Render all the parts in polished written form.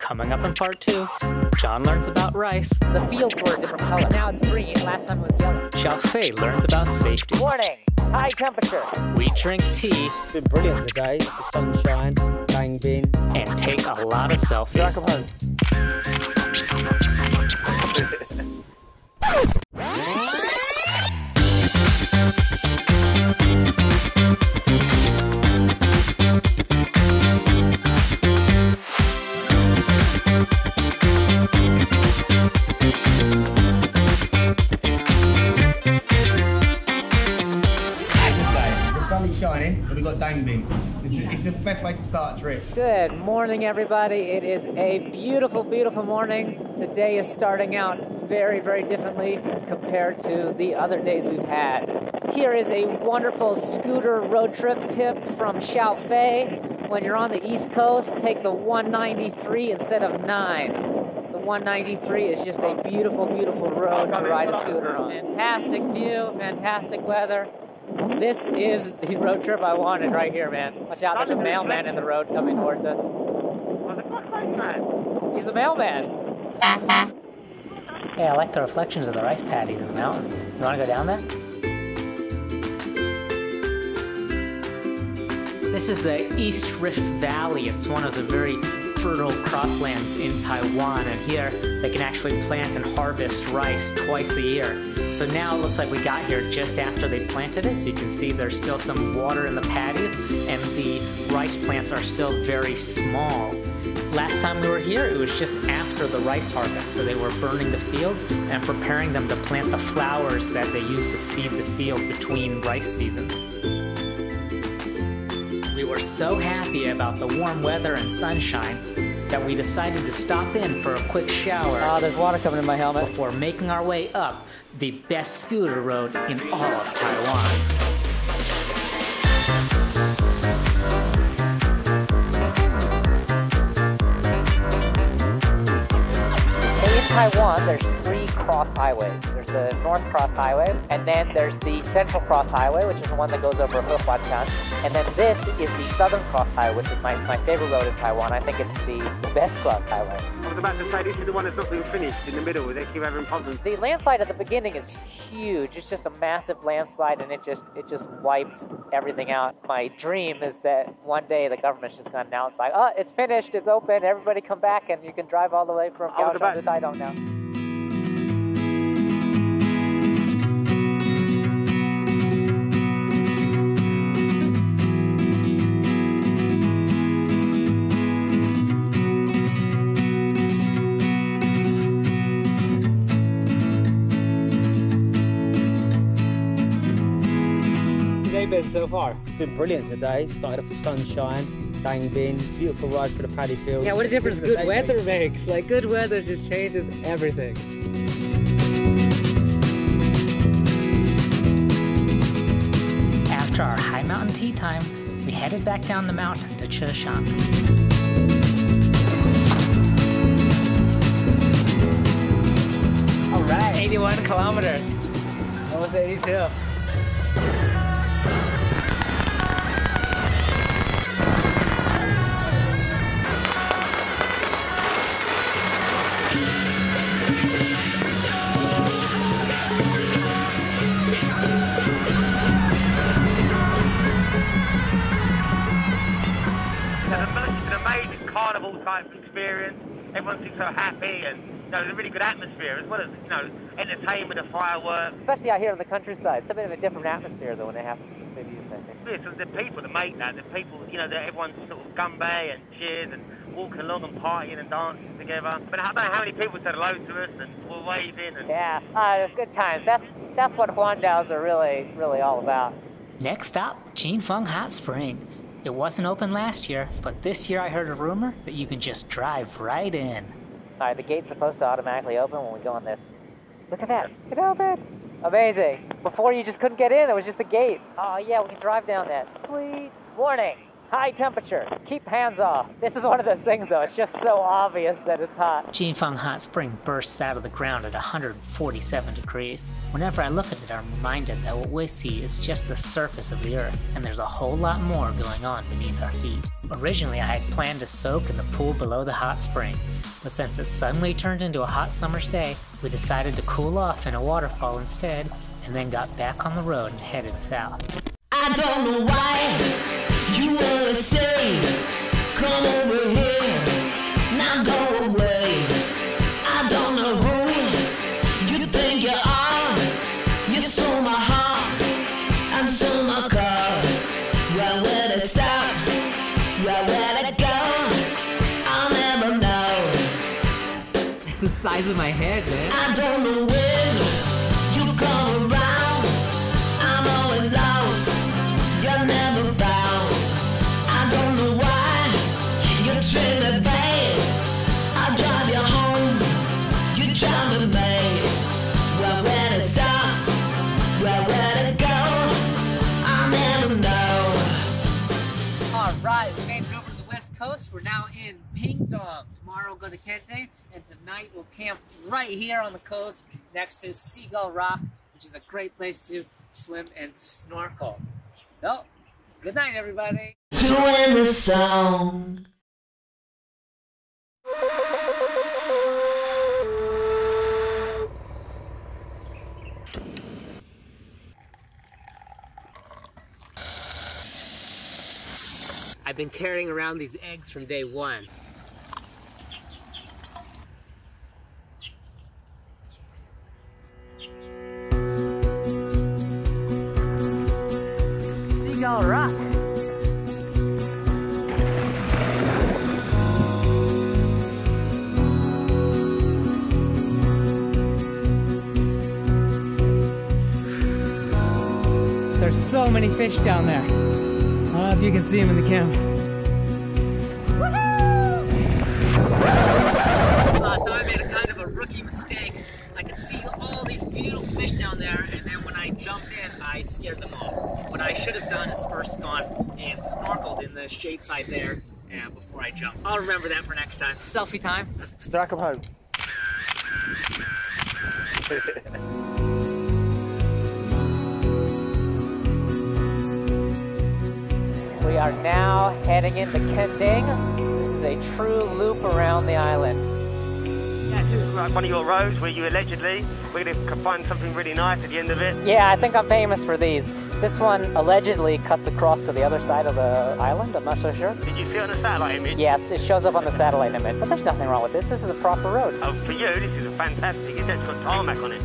Coming up in part 2, John learns about rice. The fields were a different color. Now it's green. Last time it was yellow. Xiaofei learns about safety. Warning! High temperature. We drink tea. It's been brilliant today. The sunshine, bang bin. And take a lot of selfies. Drag 'em home. Shining, but we've got dang bin. It's the best way to start a trip. Good morning, everybody. It is a beautiful, beautiful morning. Today is starting out very, very differently compared to the other days we've had. Here is a wonderful scooter road trip tip from Xiaofei. When you're on the East Coast, take the 193 instead of 9. The 193 is just a beautiful, beautiful road to ride a scooter on. Fantastic view, fantastic weather. This is the road trip I wanted right here, man. Watch out, there's a mailman in the road coming towards us. He's the mailman. Hey, I like the reflections of the rice paddies in the mountains. You want to go down there? This is the East Rift Valley. It's one of the very fertile croplands in Taiwan, and here they can actually plant and harvest rice twice a year. So now it looks like we got here just after they planted it, so you can see there's still some water in the paddies, and the rice plants are still very small. Last time we were here, it was just after the rice harvest, so they were burning the fields and preparing them to plant the flowers that they use to seed the field between rice seasons. We were so happy about the warm weather and sunshine that we decided to stop in for a quick shower. Oh, there's water coming in my helmet. Before making our way up the best scooter road in all of Taiwan. In Taiwan, there's 3 cross highways. There's the North Cross Highway, and then there's the Central Cross Highway, which is the one that goes over Hehuacan. And then this is the Southern Cross Highway, which is my favorite road in Taiwan. I think it's the best cross highway. I was about to say, this is the one that's not been finished in the middle, they keep having problems. The landslide at the beginning is huge. It's just a massive landslide, and it just wiped everything out. My dream is that one day the government's just going to announce, like, oh, it's finished, it's open, everybody come back, and you can drive all the way from Kaohsiung to Taitung now. Been so far? It's been brilliant today. Started off with sunshine, dang bin, beautiful ride for the paddy fields. Yeah, what a difference good weather makes. Like, good weather just changes everything. After our high mountain tea time, we headed back down the mountain to Cheshan. All right, 81 kilometers. Almost 82. Carnival type experience. Everyone seems so happy, and there's a really good atmosphere as well as entertainment, the fireworks. Especially out here on the countryside, it's a bit of a different atmosphere though when it happens in the cities, I think. Yeah, so the people that make that, the people, that everyone's sort of gumby and cheers and walking along and partying and dancing together. But I don't know how many people said hello to us and were waving. And yeah, it was good times. That's what Huandaos are really, really all about. Next stop, Jinfeng Hot Spring. It wasn't open last year, but this year I heard a rumor that you can just drive right in. All right, the gate's supposed to automatically open when we go on this. Look at that, it opened. Amazing. Before you just couldn't get in, it was just a gate. Oh yeah, we can drive down that. Sweet. Warning, high temperature, keep hands off. This is one of those things though, it's just so obvious that it's hot. Jinfeng Hot Spring bursts out of the ground at 147 degrees. Whenever I look at it, I'm reminded that what we see is just the surface of the earth, and there's a whole lot more going on beneath our feet. Originally, I had planned to soak in the pool below the hot spring, but since it suddenly turned into a hot summer's day, we decided to cool off in a waterfall instead, and then got back on the road and headed south. I don't know why you always say, come over here, now go away. I don't know who you think you are. You stole my heart and stole my car. Where will it stop? Where will it go? I'll never know. The size of my head, man. I don't know when you come around. I'm always lost. You're never found. I don't know why you treat me bad. I drive you home. You drive me mad. Where will it stop? Where will it go? I'll never know. Alright, we made it over to the west coast. We're now in Pingdong. Tomorrow we'll go to Kentang, and tonight we'll camp right here on the coast next to Seagull Rock, which is a great place to swim and snorkel. So, good night, everybody. To end the song. I've been carrying around these eggs from day one. Seagull Rock. There's so many fish down there. I don't know if you can see them in the camera. So I made a kind of a rookie mistake. I could see all these beautiful fish down there, and then when I jumped in, I scared them off. What I should have done is first gone and snorkeled in the shade side there before I jumped. I'll remember that for next time. Selfie time. Strike them home. We are now heading into Kentang. This is a true loop around the island. Yeah, this is like one of your roads where you allegedly, we're going to find something really nice at the end of it. Yeah, I think I'm famous for these. This one allegedly cuts across to the other side of the island. I'm not so sure. Did you see it on the satellite image? Yeah, it shows up on the satellite image. But there's nothing wrong with this. This is a proper road. Oh, for you, this is a fantastic. It's got tarmac on it.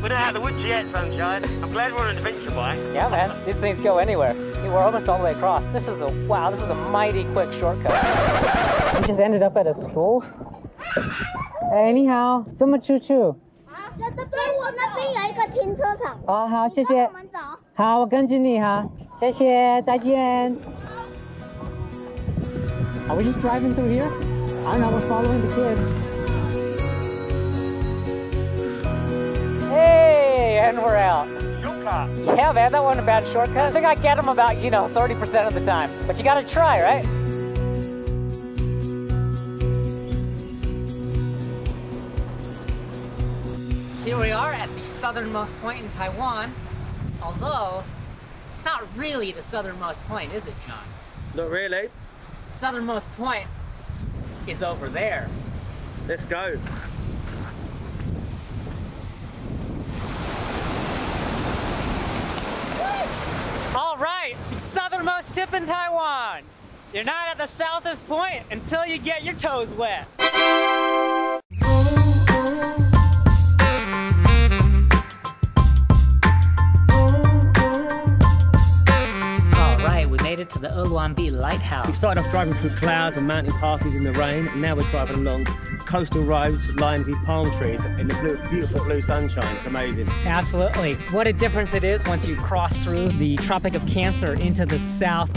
We're not out of the woods yet, sunshine. I'm glad we're on an adventure bike. Yeah, man. These things go anywhere. We're almost all the way across. This is a mighty quick shortcut. We just ended up at a school. Hey, 你好，这么出去？在这边，我那边有一个停车场。哦，好，谢谢。我们走。好，我跟着你哈，谢谢，再见。Are we just driving through here? I don't know, we're following the kids. Hey, and we're out. Shortcut. Yeah, man, that wasn't a bad shortcut. I think I get them about, 30% of the time. But you gotta try, right? Here we are at the southernmost point in Taiwan, although it's not really the southernmost point, is it, John? Not really. The southernmost point is over there. Let's go. All right, the southernmost tip in Taiwan. You're not at the southest point until you get your toes wet. Made it to the Uluanbi Lighthouse. We started off driving through clouds and mountain passes in the rain, and now we're driving along coastal roads lined with palm trees in the beautiful blue sunshine. It's amazing. Absolutely. What a difference it is once you cross through the Tropic of Cancer into the south.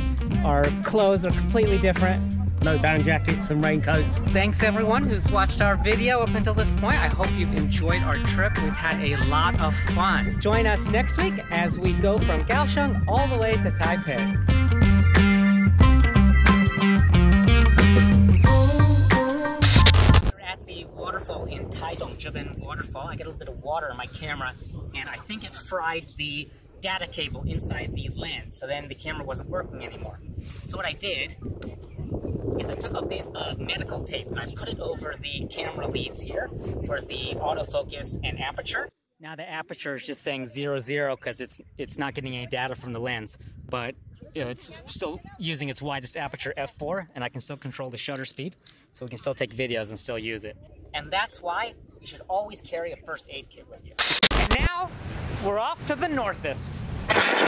Our clothes are completely different. No down jackets and raincoats. Thanks everyone who's watched our video up until this point. I hope you've enjoyed our trip. We've had a lot of fun. Join us next week as we go from Kaohsiung all the way to Taipei. We're at the waterfall in Taidong Waterfall. I got a little bit of water in my camera, and I think it fried the data cable inside the lens, so then the camera wasn't working anymore. So what I did is I took a bit of medical tape and I put it over the camera leads here for the autofocus and aperture. Now the aperture is just saying 0, because it's not getting any data from the lens, but you know, it's still using its widest aperture f4, and I can still control the shutter speed, so we can still take videos and still use it. And that's why you should always carry a first aid kit with you. And now we're off to the northest.